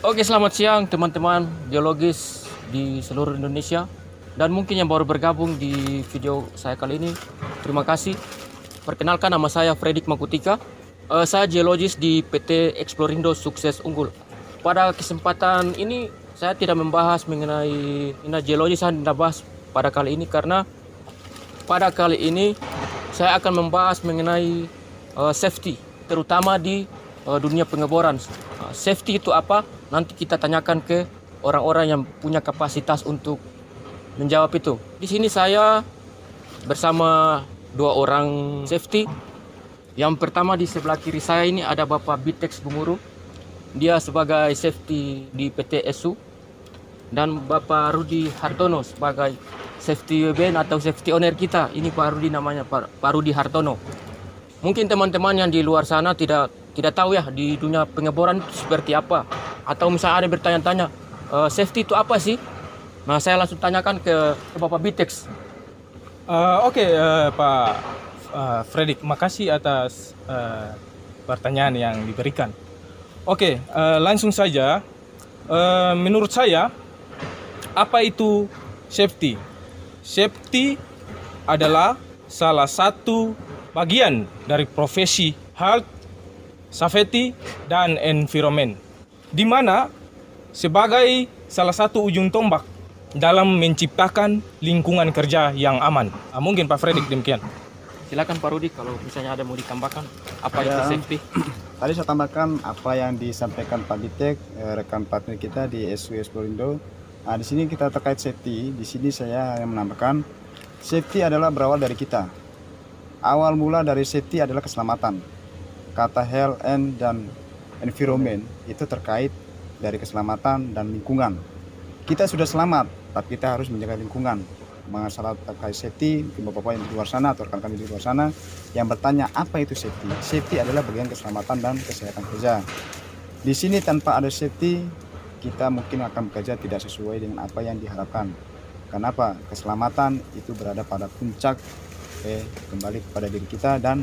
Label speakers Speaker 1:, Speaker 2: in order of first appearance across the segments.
Speaker 1: Oke, selamat siang teman-teman geologis di seluruh Indonesia dan mungkin yang baru bergabung di video saya kali ini. Terima kasih. Perkenalkan, nama saya Fredik Makutika. Saya geologis di PT Explorindo Sukses Unggul. Pada kesempatan ini saya tidak membahas mengenai geologis, saya tidak bahas pada kali ini karena pada kali ini saya akan membahas mengenai safety, terutama di dunia pengeboran. Safety itu apa? Nanti kita tanyakan ke orang-orang yang punya kapasitas untuk menjawab itu. Di sini saya bersama dua orang safety. Yang pertama di sebelah kiri saya ini ada Bapak Bitex Gumuru. Dia sebagai safety di PT SU. Dan Bapak Rudi Hartono sebagai safety WBN atau safety owner kita. Ini Pak Rudi namanya, Pak Rudi Hartono. Mungkin teman-teman yang di luar sana tidak tahu ya di dunia pengeboran itu seperti apa. Atau misalnya ada yang bertanya-tanya, safety itu apa sih? Nah, saya langsung tanyakan ke Bapak Bitex.
Speaker 2: Oke, Pak Fredik, makasih atas pertanyaan yang diberikan. Oke, langsung saja. Menurut saya, apa itu safety? Safety adalah salah satu bagian dari profesi health, safety, dan environment, di mana sebagai salah satu ujung tombak dalam menciptakan lingkungan kerja yang aman. Mungkin Pak Fredik demikian.
Speaker 1: Silakan Pak Rudi kalau misalnya ada mau ditambahkan apa itu safety.
Speaker 3: Tadi saya tambahkan apa yang disampaikan Pak Bitex, rekan partner kita di SU Explorindo. Nah, di sini kita terkait safety. Di sini saya yang menambahkan safety adalah berawal dari kita. Awal mula dari safety adalah keselamatan. Kata health and dan environment itu terkait dari keselamatan dan lingkungan. Kita sudah selamat, tapi kita harus menjaga lingkungan. Masalah terkait safety, bapak-bapak yang di luar sana atau rekan-rekan di luar sana yang bertanya apa itu safety? Safety adalah bagian keselamatan dan kesehatan kerja. Di sini tanpa ada safety, kita mungkin akan bekerja tidak sesuai dengan apa yang diharapkan. Kenapa? Keselamatan itu berada pada puncak, kembali kepada diri kita dan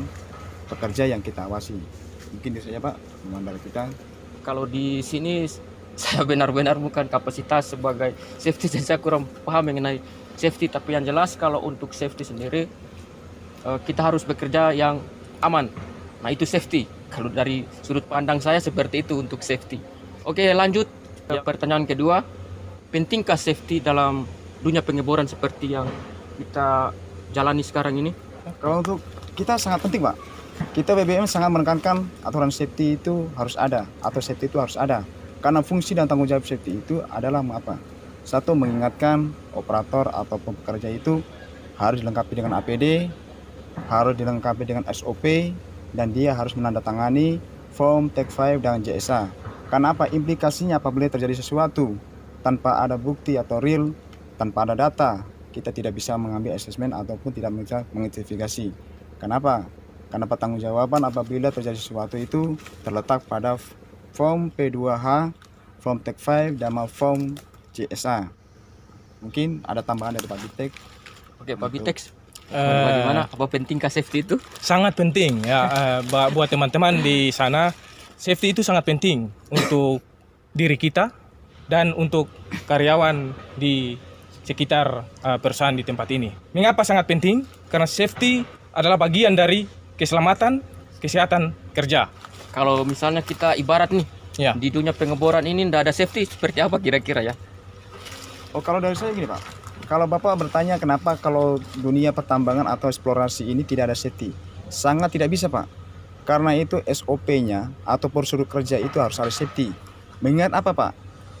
Speaker 3: pekerja yang kita awasi. Mungkin itu saja Pak, dari kita.
Speaker 1: Kalau di sini saya benar-benar bukan kapasitas sebagai safety dan saya kurang paham mengenai safety, tapi yang jelas kalau untuk safety sendiri kita harus bekerja yang aman. Nah, itu safety. Kalau dari sudut pandang saya seperti itu untuk safety. Oke, lanjut ke pertanyaan kedua. Pentingkah safety dalam dunia pengeboran seperti yang kita jalani sekarang ini?
Speaker 3: Kalau untuk kita sangat penting Pak. Kita BBM sangat menekankan aturan safety itu harus ada atau safety itu harus ada. Karena fungsi dan tanggung jawab safety itu adalah apa? Satu, mengingatkan operator atau pekerja itu harus dilengkapi dengan APD, harus dilengkapi dengan SOP, dan dia harus menandatangani form Tag 5 dan JSA. Karena apa? Implikasinya apabila terjadi sesuatu tanpa ada bukti atau real, tanpa ada data, kita tidak bisa mengambil asesmen ataupun tidak bisa mengidentifikasi. Kenapa? Karena pertanggungjawaban apabila terjadi sesuatu itu terletak pada form P2H, form Tag 5, dan form JSA. Mungkin ada tambahan dari Pak Bitex.
Speaker 1: Oke, Pak Bitex. Bagaimana? Apa pentingkah safety itu?
Speaker 2: Sangat penting ya, buat teman-teman di sana. Safety itu sangat penting untuk diri kita dan untuk karyawan di sekitar perusahaan di tempat ini. Mengapa sangat penting? Karena safety adalah bagian dari keselamatan, kesehatan kerja.
Speaker 1: Kalau misalnya kita ibarat nih,
Speaker 2: Ya.
Speaker 1: di dunia pengeboran ini tidak ada safety, seperti apa kira-kira ya?
Speaker 3: Oh, kalau dari saya gini Pak. Kalau Bapak bertanya kenapa kalau dunia pertambangan atau eksplorasi ini tidak ada safety, sangat tidak bisa Pak. Karena itu SOP-nya atau prosedur kerja itu harus ada safety. Mengingat apa Pak?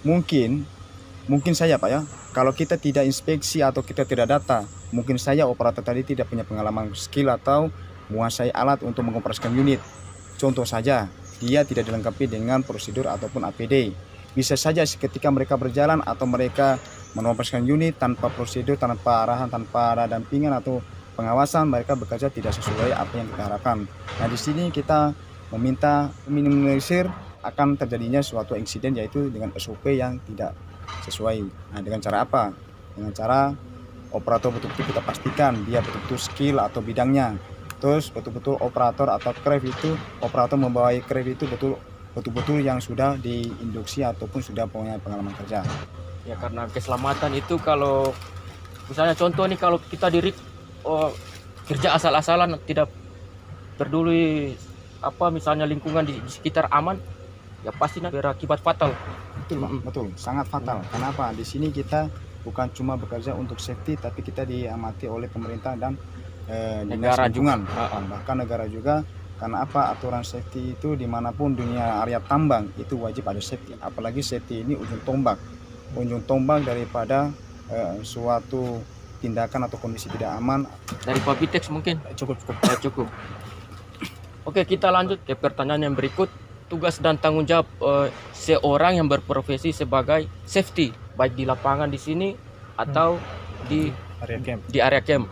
Speaker 3: Mungkin saya Pak ya, kalau kita tidak inspeksi atau kita tidak data, mungkin saya operator tadi tidak punya pengalaman skill atau menguasai alat untuk mengoperasikan unit. Contoh saja, dia tidak dilengkapi dengan prosedur ataupun APD. Bisa saja ketika mereka berjalan atau mereka mengoperasikan unit tanpa prosedur, tanpa arahan, tanpa ada dampingan atau pengawasan, mereka bekerja tidak sesuai apa yang kita harapkan. Nah, di sini kita meminta minimalisir akan terjadinya suatu insiden, yaitu dengan SOP yang tidak sesuai. Nah, dengan cara apa? Dengan cara operator betul-betul kita pastikan dia betul-betul skill atau bidangnya. Terus betul-betul operator atau krew itu, operator membawa krew itu betul betul-betul yang sudah diinduksi ataupun sudah punya pengalaman kerja.
Speaker 1: Ya karena keselamatan itu kalau misalnya contoh nih kalau kita kerja asal-asalan tidak peduli apa misalnya lingkungan di sekitar aman, ya pasti nanti berakibat fatal.
Speaker 3: Betul, Pak. Betul, sangat fatal. Kenapa? Di sini kita bukan cuma bekerja untuk safety, tapi kita diamati oleh pemerintah dan dinas
Speaker 1: Negara
Speaker 3: lingkungan, bahkan negara juga. Karena apa? Aturan safety itu dimanapun dunia area tambang itu wajib ada safety. Apalagi safety ini ujung tombak daripada suatu tindakan atau kondisi tidak aman.
Speaker 1: Dari Pak Bitex mungkin
Speaker 2: Cukup.
Speaker 1: ya, cukup. Oke, kita lanjut ke pertanyaan yang berikut. Tugas dan tanggung jawab seorang yang berprofesi sebagai safety, baik di lapangan di sini atau di area camp.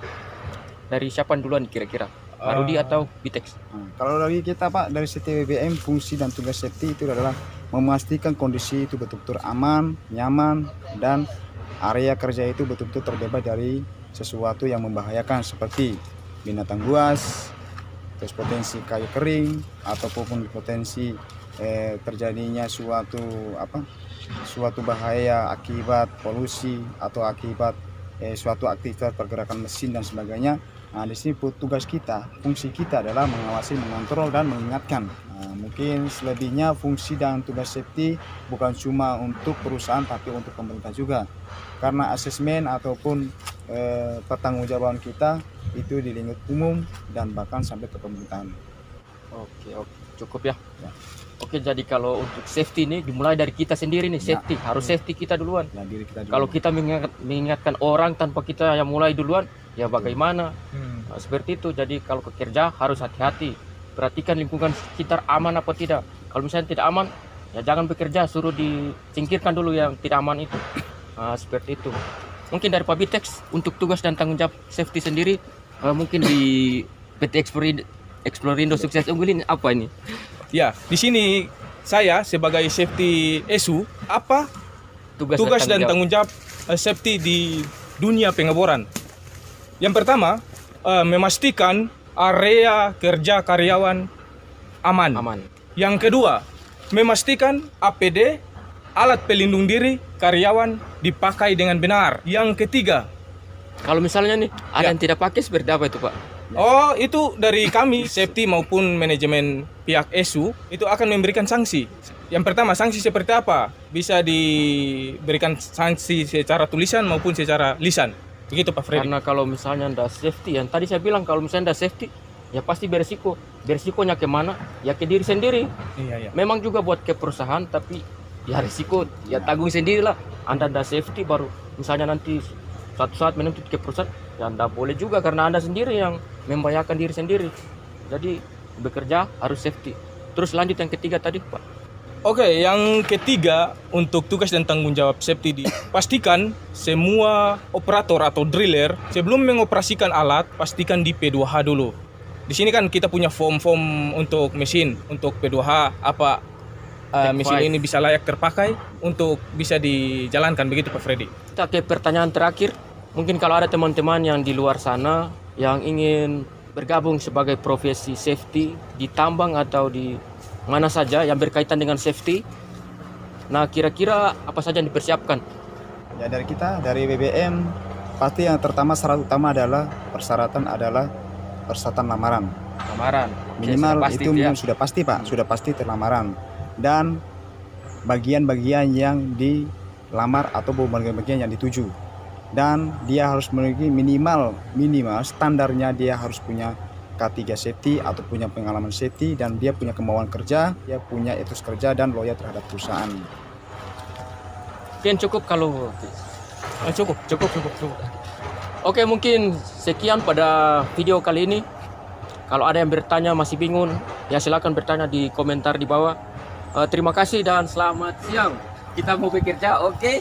Speaker 1: Dari siapa duluan kira-kira? Pak Rudi atau Bitex?
Speaker 3: Kalau dari kita, Pak, dari CTBBM, fungsi dan tugas safety itu adalah memastikan kondisi itu betul-betul aman, nyaman, dan area kerja itu betul-betul terbebas dari sesuatu yang membahayakan seperti binatang buas, terus potensi kayu kering, ataupun potensi terjadinya suatu bahaya akibat polusi atau akibat suatu aktivitas pergerakan mesin dan sebagainya. Nah, di sini tugas kita, fungsi kita adalah mengawasi, mengontrol, dan mengingatkan. Nah, mungkin selebihnya fungsi dan tugas safety bukan cuma untuk perusahaan tapi untuk pemerintah juga. Karena asesmen ataupun pertanggungjawaban kita itu di lingkup umum dan bahkan sampai ke pemerintahan.
Speaker 1: Oke, cukup ya. Oke, jadi kalau untuk safety ini dimulai dari kita sendiri nih, safety. Harus safety kita duluan.
Speaker 3: Ya, diri kita juga.
Speaker 1: Kalau kita mengingatkan orang tanpa kita yang mulai duluan, ya bagaimana? Nah, seperti itu. Jadi kalau kerja harus hati-hati. Perhatikan lingkungan sekitar aman apa tidak. Kalau misalnya tidak aman, ya jangan bekerja, suruh disingkirkan dulu yang tidak aman itu. Nah, seperti itu. Mungkin dari Pak Bitex untuk tugas dan tanggung jawab safety sendiri, mungkin di PT Explorindo Sukses Unggul ini apa ini?
Speaker 2: Ya, di sini saya sebagai safety ESU, apa tugas dan tanggung jawab safety di dunia pengeboran? Yang pertama, memastikan area kerja karyawan aman. Yang kedua, memastikan APD, alat pelindung diri karyawan dipakai dengan benar. Yang ketiga,
Speaker 1: kalau misalnya nih ada yang tidak pakai seperti apa itu, Pak?
Speaker 2: Oh, itu dari kami safety maupun manajemen pihak ESU itu akan memberikan sanksi. Yang pertama, sanksi seperti apa? Bisa diberikan sanksi secara tulisan maupun secara lisan. Begitu, Pak Freddy.
Speaker 1: Karena kalau misalnya anda safety, yang tadi saya bilang kalau misalnya anda safety, ya pasti beresiko. Beresikonya kemana? Ya ke diri sendiri.
Speaker 2: Iya.
Speaker 1: Memang juga buat ke perusahaan, tapi ya risiko, ya tanggung sendirilah. Anda safety baru misalnya nanti suatu saat menuntut ke perusahaan, ya anda boleh juga karena anda sendiri yang membahayakan diri sendiri. Jadi bekerja harus safety. Terus lanjut yang ketiga tadi, Pak.
Speaker 2: Oke, yang ketiga untuk tugas dan tanggung jawab safety pastikan semua operator atau driller sebelum mengoperasikan alat pastikan di P2H dulu. Di sini kan kita punya form untuk mesin, untuk P2H apa mesin ini bisa layak terpakai untuk bisa dijalankan, begitu Pak Freddy.
Speaker 1: Kita ke pertanyaan terakhir. Mungkin kalau ada teman-teman yang di luar sana yang ingin bergabung sebagai profesi safety di tambang atau di mana saja yang berkaitan dengan safety, nah kira-kira apa saja yang dipersiapkan?
Speaker 3: Ya, dari kita, dari BBM, pasti yang pertama syarat utama adalah persyaratan lamaran. Minimal
Speaker 1: pasti,
Speaker 3: itu
Speaker 1: ya.
Speaker 3: Sudah pasti, Pak, sudah pasti terlamaran. Dan bagian-bagian yang dilamar atau bagian-bagian yang dituju. Dan dia harus memiliki minimal standarnya dia harus punya K3 safety atau punya pengalaman safety, dan dia punya kemauan kerja, dia punya etos kerja dan loyal terhadap perusahaan.
Speaker 1: Mungkin cukup kalau cukup. Oke, mungkin sekian pada video kali ini. Kalau ada yang bertanya masih bingung, ya silakan bertanya di komentar di bawah. Terima kasih dan selamat siang. Kita mau bekerja, oke?